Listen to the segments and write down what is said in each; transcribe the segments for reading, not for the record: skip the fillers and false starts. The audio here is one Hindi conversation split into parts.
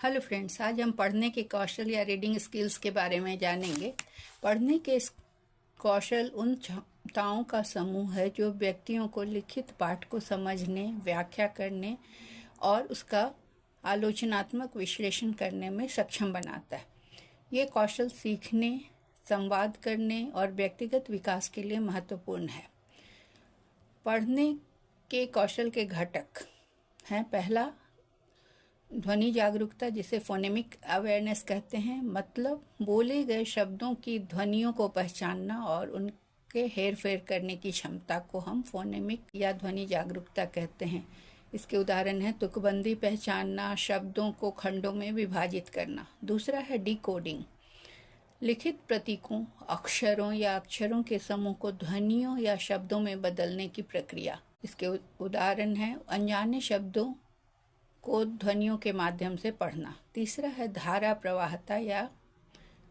हेलो फ्रेंड्स, आज हम पढ़ने के कौशल या रीडिंग स्किल्स के बारे में जानेंगे। पढ़ने के कौशल उन क्षमताओं का समूह है जो व्यक्तियों को लिखित पाठ को समझने, व्याख्या करने और उसका आलोचनात्मक विश्लेषण करने में सक्षम बनाता है। ये कौशल सीखने, संवाद करने और व्यक्तिगत विकास के लिए महत्वपूर्ण है। पढ़ने के कौशल के घटक हैं। पहला, ध्वनि जागरूकता, जिसे फोनेमिक अवेयरनेस कहते हैं, मतलब बोले गए शब्दों की ध्वनियों को पहचानना और उनके हेर फेर करने की क्षमता को हम फोनेमिक या ध्वनि जागरूकता कहते हैं। इसके उदाहरण हैं तुकबंदी पहचानना, शब्दों को खंडों में विभाजित करना। दूसरा है डिकोडिंग, लिखित प्रतीकों, अक्षरों या अक्षरों के समूह को ध्वनियों या शब्दों में बदलने की प्रक्रिया। इसके उदाहरण हैं अनजाने शब्दों को ध्वनियों के माध्यम से पढ़ना। तीसरा है धारा प्रवाहता या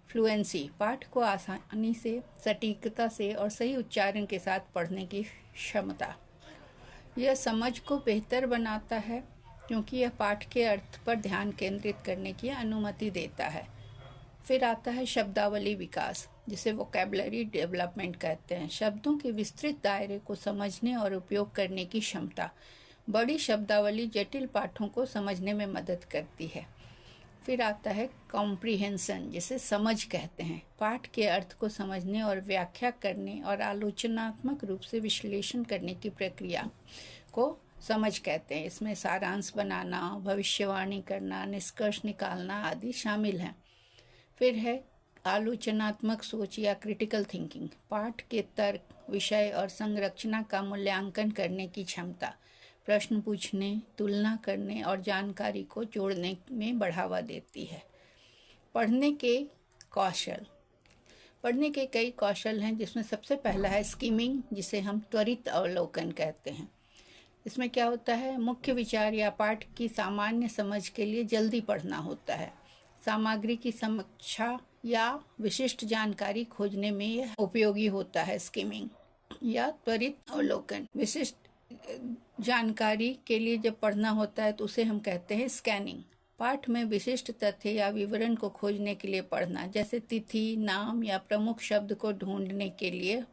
फ्लुएंसी, पाठ को आसानी से, सटीकता से और सही उच्चारण के साथ पढ़ने की क्षमता। यह समझ को बेहतर बनाता है क्योंकि यह पाठ के अर्थ पर ध्यान केंद्रित करने की अनुमति देता है। फिर आता है शब्दावली विकास, जिसे वोकैबुलरी डेवलपमेंट कहते हैं, शब्दों के विस्तृत दायरे को समझने और उपयोग करने की क्षमता। बड़ी शब्दावली जटिल पाठों को समझने में मदद करती है। फिर आता है कॉम्प्रिहेंशन, जिसे समझ कहते हैं, पाठ के अर्थ को समझने और व्याख्या करने और आलोचनात्मक रूप से विश्लेषण करने की प्रक्रिया को समझ कहते हैं। इसमें सारांश बनाना, भविष्यवाणी करना, निष्कर्ष निकालना आदि शामिल हैं। फिर है आलोचनात्मक सोच या क्रिटिकल थिंकिंग, पाठ के तर्क, विषय और संरचना का मूल्यांकन करने की क्षमता, प्रश्न पूछने, तुलना करने और जानकारी को जोड़ने में बढ़ावा देती है। पढ़ने के कौशल, पढ़ने के कई कौशल हैं, जिसमें सबसे पहला है स्किमिंग, जिसे हम त्वरित अवलोकन कहते हैं। इसमें क्या होता है, मुख्य विचार या पाठ की सामान्य समझ के लिए जल्दी पढ़ना होता है। सामग्री की समीक्षा या विशिष्ट जानकारी खोजने में यह उपयोगी होता है। स्किमिंग या त्वरित अवलोकन, विशिष्ट जानकारी के लिए जब पढ़ना होता है तो उसे हम कहते हैं स्कैनिंग। पाठ में विशिष्ट तथ्य या विवरण को खोजने के लिए पढ़ना, जैसे तिथि, नाम या प्रमुख शब्द को ढूंढने के लिए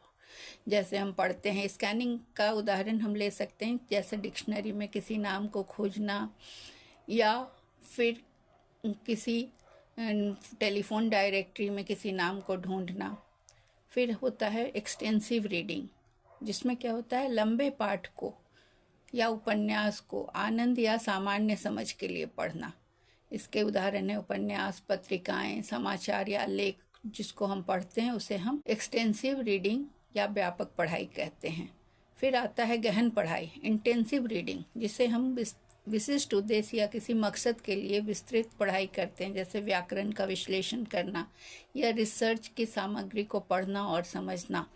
जैसे हम पढ़ते हैं। स्कैनिंग का उदाहरण हम ले सकते हैं, जैसे डिक्शनरी में किसी नाम को खोजना या फिर किसी टेलीफोन डायरेक्टरी में किसी नाम को ढूंढना। फिर होता है एक्सटेंसिव रीडिंग, जिसमें क्या होता है, लंबे पाठ को या उपन्यास को आनंद या सामान्य समझ के लिए पढ़ना। इसके उदाहरण है उपन्यास, पत्रिकाएं, समाचार या लेख। जिसको हम पढ़ते हैं उसे हम एक्सटेंसिव रीडिंग या व्यापक पढ़ाई कहते हैं। फिर आता है गहन पढ़ाई, इंटेंसिव रीडिंग, जिसे हम विशिष्ट उद्देश्य या किसी मकसद के लिए विस्तृत पढ़ाई करते हैं, जैसे व्याकरण का विश्लेषण करना या रिसर्च की सामग्री को पढ़ना और समझना।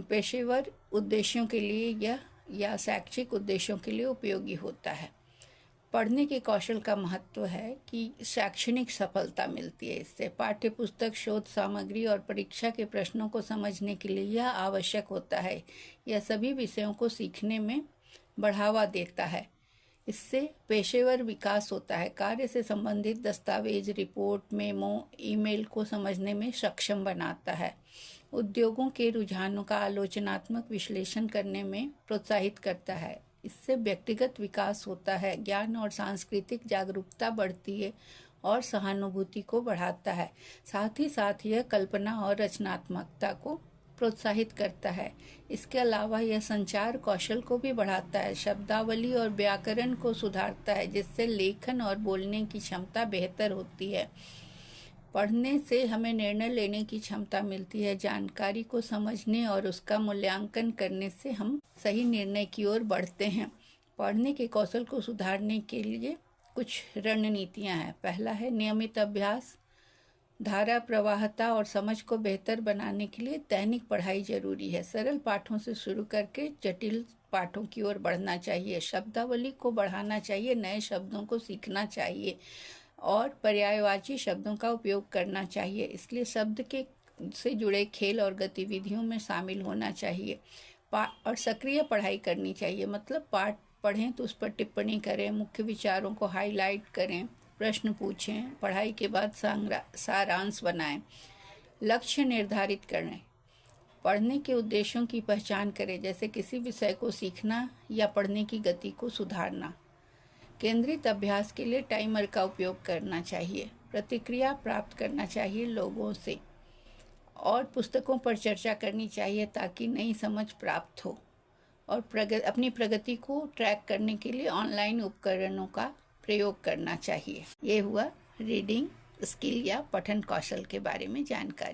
पेशेवर उद्देश्यों के लिए या शैक्षिक उद्देश्यों के लिए उपयोगी होता है। पढ़ने के कौशल का महत्व है कि शैक्षणिक सफलता मिलती है इससे। पाठ्य पुस्तक, शोध सामग्री और परीक्षा के प्रश्नों को समझने के लिए यह आवश्यक होता है। यह सभी विषयों को सीखने में बढ़ावा देता है। इससे पेशेवर विकास होता है। कार्य से संबंधित दस्तावेज, रिपोर्ट, मेमो, ईमेल को समझने में सक्षम बनाता है। उद्योगों के रुझानों का आलोचनात्मक विश्लेषण करने में प्रोत्साहित करता है। इससे व्यक्तिगत विकास होता है, ज्ञान और सांस्कृतिक जागरूकता बढ़ती है और सहानुभूति को बढ़ाता है। साथ ही साथ यह कल्पना और रचनात्मकता को प्रोत्साहित करता है। इसके अलावा यह संचार कौशल को भी बढ़ाता है, शब्दावली और व्याकरण को सुधारता है, जिससे लेखन और बोलने की क्षमता बेहतर होती है। पढ़ने से हमें निर्णय लेने की क्षमता मिलती है। जानकारी को समझने और उसका मूल्यांकन करने से हम सही निर्णय की ओर बढ़ते हैं। पढ़ने के कौशल को सुधारने के लिए कुछ रणनीतियां हैं। पहला है नियमित अभ्यास, धारा प्रवाहता और समझ को बेहतर बनाने के लिए दैनिक पढ़ाई जरूरी है। सरल पाठों से शुरू करके जटिल पाठों की ओर बढ़ना चाहिए। शब्दावली को बढ़ाना चाहिए, नए शब्दों को सीखना चाहिए और पर्यायवाची शब्दों का उपयोग करना चाहिए। इसलिए शब्द के से जुड़े खेल और गतिविधियों में शामिल होना चाहिए। और सक्रिय पढ़ाई करनी चाहिए, मतलब पाठ पढ़ें तो उस पर टिप्पणी करें, मुख्य विचारों को हाईलाइट करें, प्रश्न पूछें, पढ़ाई के बाद सारांश बनाएं, लक्ष्य निर्धारित करें, पढ़ने के उद्देश्यों की पहचान करें, जैसे किसी विषय को सीखना या पढ़ने की गति को सुधारना। केंद्रित अभ्यास के लिए टाइमर का उपयोग करना चाहिए। प्रतिक्रिया प्राप्त करना चाहिए लोगों से और पुस्तकों पर चर्चा करनी चाहिए ताकि नई समझ प्राप्त हो। और अपनी प्रगति को ट्रैक करने के लिए ऑनलाइन उपकरणों का प्रयोग करना चाहिए। ये हुआ रीडिंग स्किल या पठन कौशल के बारे में जानकारी।